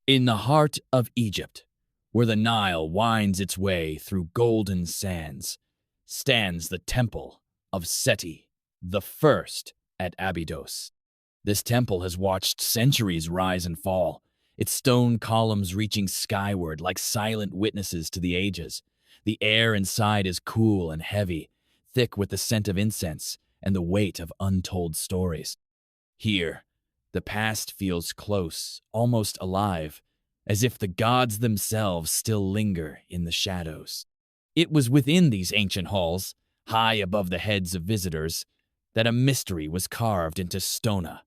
In the heart of Egypt, where the Nile winds its way through golden sands, stands the Temple of Seti I at Abydos. This temple has watched centuries rise and fall, its stone columns reaching skyward like silent witnesses to the ages. The air inside is cool and heavy, thick with the scent of incense and the weight of untold stories. Here, the past feels close, almost alive, as if the gods themselves still linger in the shadows. It was within these ancient halls, high above the heads of visitors, that a mystery was carved into stone.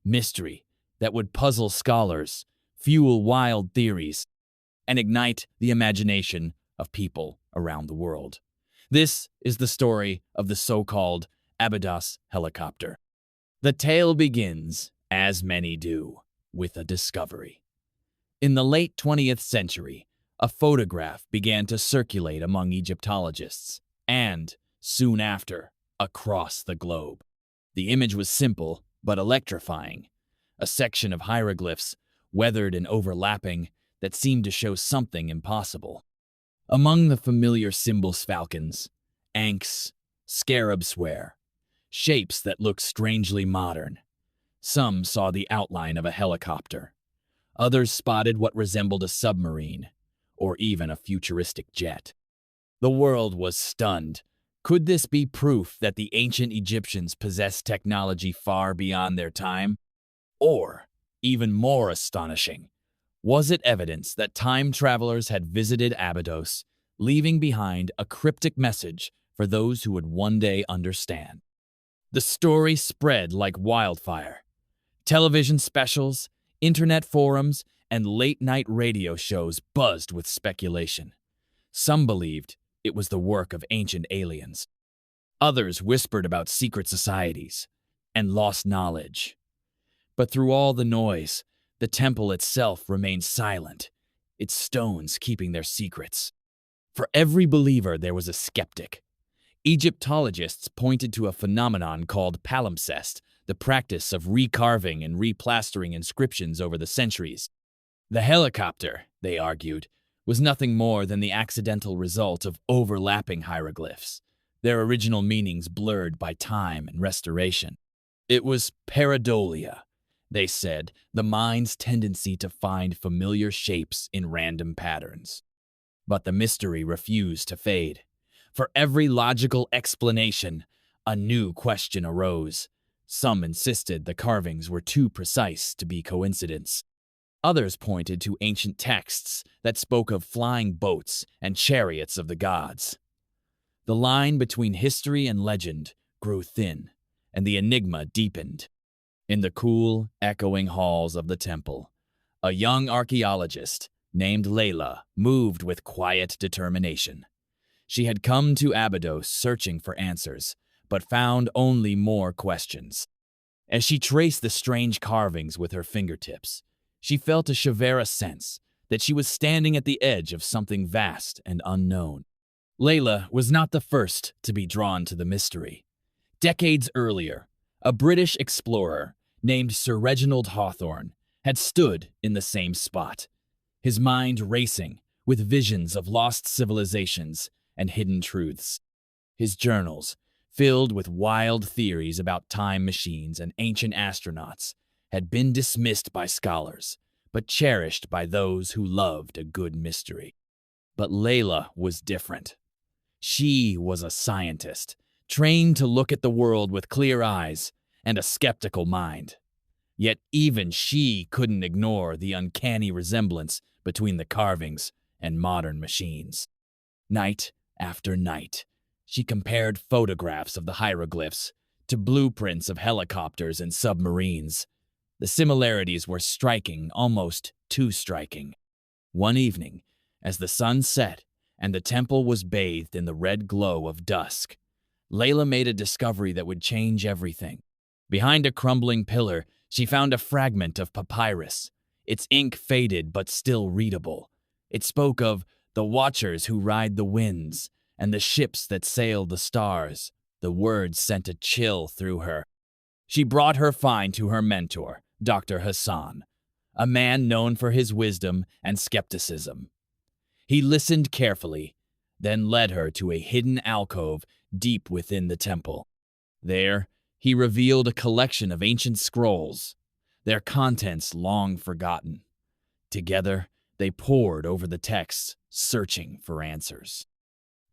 Mystery that would puzzle scholars, fuel wild theories, and ignite the imagination of people around the world. This is the story of the so-called Abydos Helicopter. The tale begins, as many do, with a discovery. In the late 20th century, a photograph began to circulate among Egyptologists, and, soon after, across the globe. The image was simple but electrifying, a section of hieroglyphs, weathered and overlapping, that seemed to show something impossible. Among the familiar symbols falcons, ankhs, scarabs were, shapes that looked strangely modern. Some saw the outline of a helicopter. Others spotted what resembled a submarine, or even a futuristic jet. The world was stunned. Could this be proof that the ancient Egyptians possessed technology far beyond their time? Or, even more astonishing, was it evidence that time travelers had visited Abydos, leaving behind a cryptic message for those who would one day understand? The story spread like wildfire. Television specials, internet forums, and late-night radio shows buzzed with speculation. Some believed it was the work of ancient aliens. Others whispered about secret societies and lost knowledge. But through all the noise, the temple itself remained silent, its stones keeping their secrets. For every believer, there was a skeptic. Egyptologists pointed to a phenomenon called palimpsest, the practice of recarving and replastering inscriptions over the centuries. The helicopter, they argued, was nothing more than the accidental result of overlapping hieroglyphs, their original meanings blurred by time and restoration. It was pareidolia, they said, the mind's tendency to find familiar shapes in random patterns. But the mystery refused to fade. For every logical explanation, a new question arose. Some insisted the carvings were too precise to be coincidence. Others pointed to ancient texts that spoke of flying boats and chariots of the gods. The line between history and legend grew thin, and the enigma deepened. In the cool, echoing halls of the temple, a young archaeologist named Layla moved with quiet determination. She had come to Abydos searching for answers, but found only more questions. As she traced the strange carvings with her fingertips, she felt a chivalrous sense that she was standing at the edge of something vast and unknown. Layla was not the first to be drawn to the mystery. Decades earlier, a British explorer named Sir Reginald Hawthorne had stood in the same spot, his mind racing with visions of lost civilizations and hidden truths. His journals, filled with wild theories about time machines and ancient astronauts, had been dismissed by scholars, but cherished by those who loved a good mystery. But Layla was different. She was a scientist, trained to look at the world with clear eyes and a skeptical mind. Yet even she couldn't ignore the uncanny resemblance between the carvings and modern machines. Night after night, she compared photographs of the hieroglyphs to blueprints of helicopters and submarines. The similarities were striking, almost too striking. One evening, as the sun set and the temple was bathed in the red glow of dusk, Layla made a discovery that would change everything. Behind a crumbling pillar, she found a fragment of papyrus, its ink faded but still readable. It spoke of the watchers who ride the winds and the ships that sail the stars. The words sent a chill through her. She brought her find to her mentor, Dr. Hassan, a man known for his wisdom and skepticism. He listened carefully, then led her to a hidden alcove deep within the temple. There, he revealed a collection of ancient scrolls, their contents long forgotten. Together, they pored over the texts, searching for answers.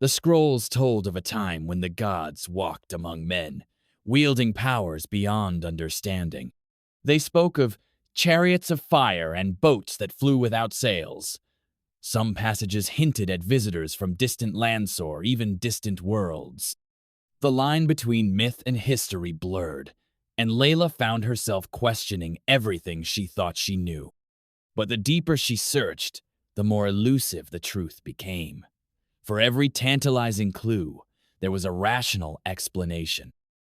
The scrolls told of a time when the gods walked among men, wielding powers beyond understanding. They spoke of chariots of fire and boats that flew without sails. Some passages hinted at visitors from distant lands or even distant worlds. The line between myth and history blurred, and Layla found herself questioning everything she thought she knew. But the deeper she searched, the more elusive the truth became. For every tantalizing clue, there was a rational explanation.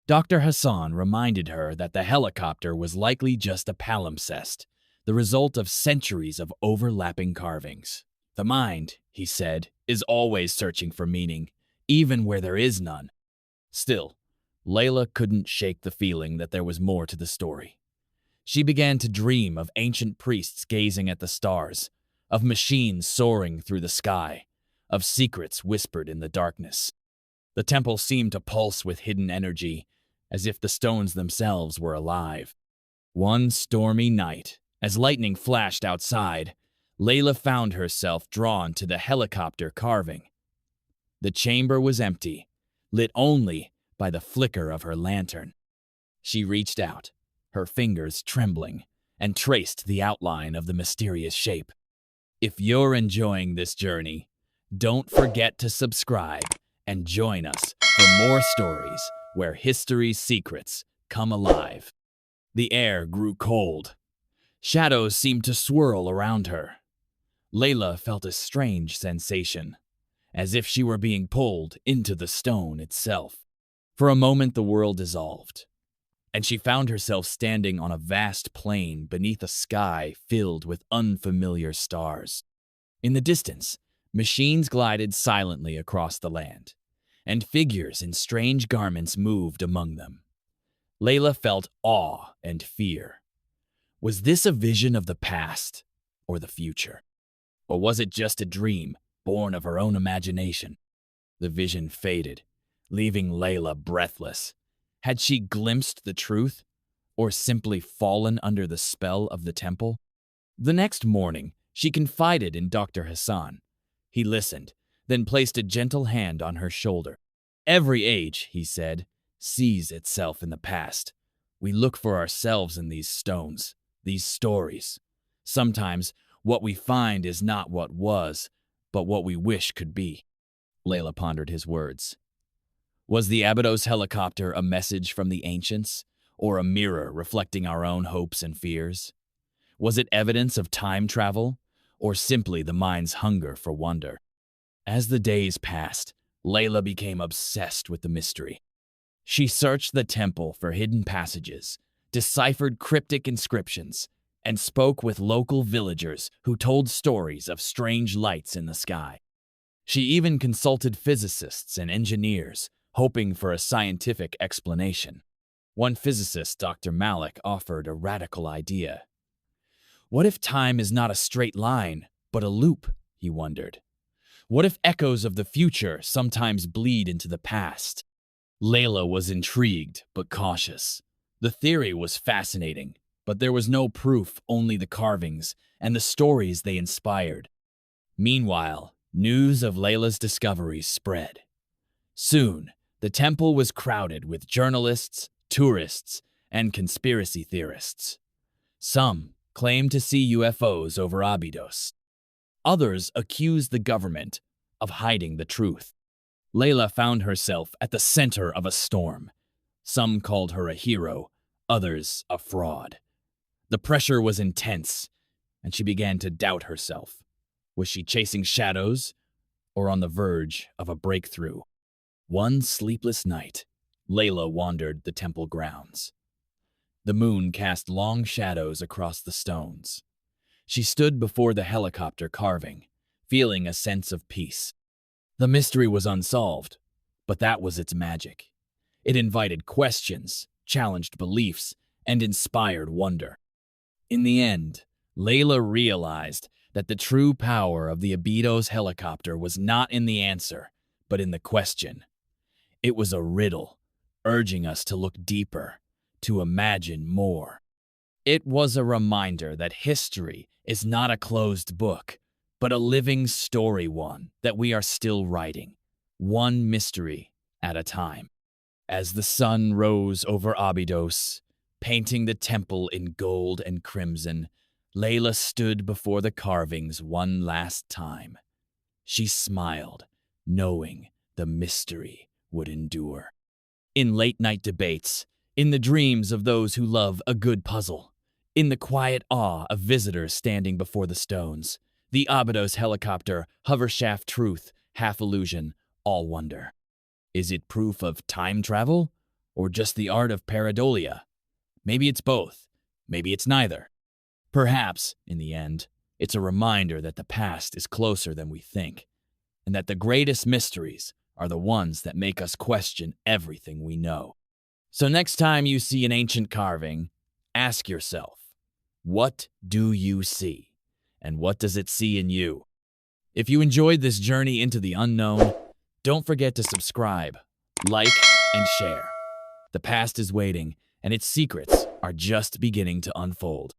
Dr. Hassan reminded her that the helicopter was likely just a palimpsest, the result of centuries of overlapping carvings. The mind, he said, is always searching for meaning, even where there is none. Still, Layla couldn't shake the feeling that there was more to the story. She began to dream of ancient priests gazing at the stars, of machines soaring through the sky, of secrets whispered in the darkness. The temple seemed to pulse with hidden energy, as if the stones themselves were alive. One stormy night, as lightning flashed outside, Layla found herself drawn to the helicopter carving. The chamber was empty, lit only by the flicker of her lantern. She reached out, her fingers trembling, and traced the outline of the mysterious shape. If you're enjoying this journey, don't forget to subscribe and join us for more stories where history's secrets come alive. The air grew cold. Shadows seemed to swirl around her. Layla felt a strange sensation, as if she were being pulled into the stone itself. For a moment, the world dissolved, and she found herself standing on a vast plain beneath a sky filled with unfamiliar stars. In the distance, machines glided silently across the land, and figures in strange garments moved among them. Layla felt awe and fear. Was this a vision of the past or the future? Or was it just a dream born of her own imagination? The vision faded, leaving Layla breathless. Had she glimpsed the truth, or simply fallen under the spell of the temple? The next morning, she confided in Dr. Hassan. He listened, then placed a gentle hand on her shoulder. Every age, he said, sees itself in the past. We look for ourselves in these stones, these stories. Sometimes, what we find is not what was, but what we wish could be. Layla pondered his words. Was the Abydos Helicopter a message from the ancients, or a mirror reflecting our own hopes and fears? Was it evidence of time travel, or simply the mind's hunger for wonder? As the days passed, Layla became obsessed with the mystery. She searched the temple for hidden passages, deciphered cryptic inscriptions, and spoke with local villagers who told stories of strange lights in the sky. She even consulted physicists and engineers, hoping for a scientific explanation. One physicist, Dr. Malik, offered a radical idea. What if time is not a straight line, but a loop, he wondered. What if echoes of the future sometimes bleed into the past? Layla was intrigued, but cautious. The theory was fascinating, but there was no proof, only the carvings and the stories they inspired. Meanwhile, news of Layla's discoveries spread. Soon, the temple was crowded with journalists, tourists, and conspiracy theorists. Some claimed to see UFOs over Abydos. Others accused the government of hiding the truth. Layla found herself at the center of a storm. Some called her a hero, others a fraud. The pressure was intense, and she began to doubt herself. Was she chasing shadows, or on the verge of a breakthrough? One sleepless night, Layla wandered the temple grounds. The moon cast long shadows across the stones. She stood before the helicopter carving, feeling a sense of peace. The mystery was unsolved, but that was its magic. It invited questions, challenged beliefs, and inspired wonder. In the end, Layla realized that the true power of the Abydos helicopter was not in the answer, but in the question. It was a riddle, urging us to look deeper, to imagine more. It was a reminder that history is not a closed book, but a living story, one that we are still writing, one mystery at a time. As the sun rose over Abydos, painting the temple in gold and crimson, Layla stood before the carvings one last time. She smiled, knowing the mystery would endure. In late-night debates, in the dreams of those who love a good puzzle, in the quiet awe of visitors standing before the stones, the Abydos helicopter, hovershaft truth, half illusion, all wonder. Is it proof of time travel, or just the art of pareidolia? Maybe it's both. Maybe it's neither. Perhaps, in the end, it's a reminder that the past is closer than we think, and that the greatest mysteries are the ones that make us question everything we know. So next time you see an ancient carving, ask yourself, what do you see? And what does it see in you? If you enjoyed this journey into the unknown, don't forget to subscribe, like, and share. The past is waiting, and its secrets are just beginning to unfold.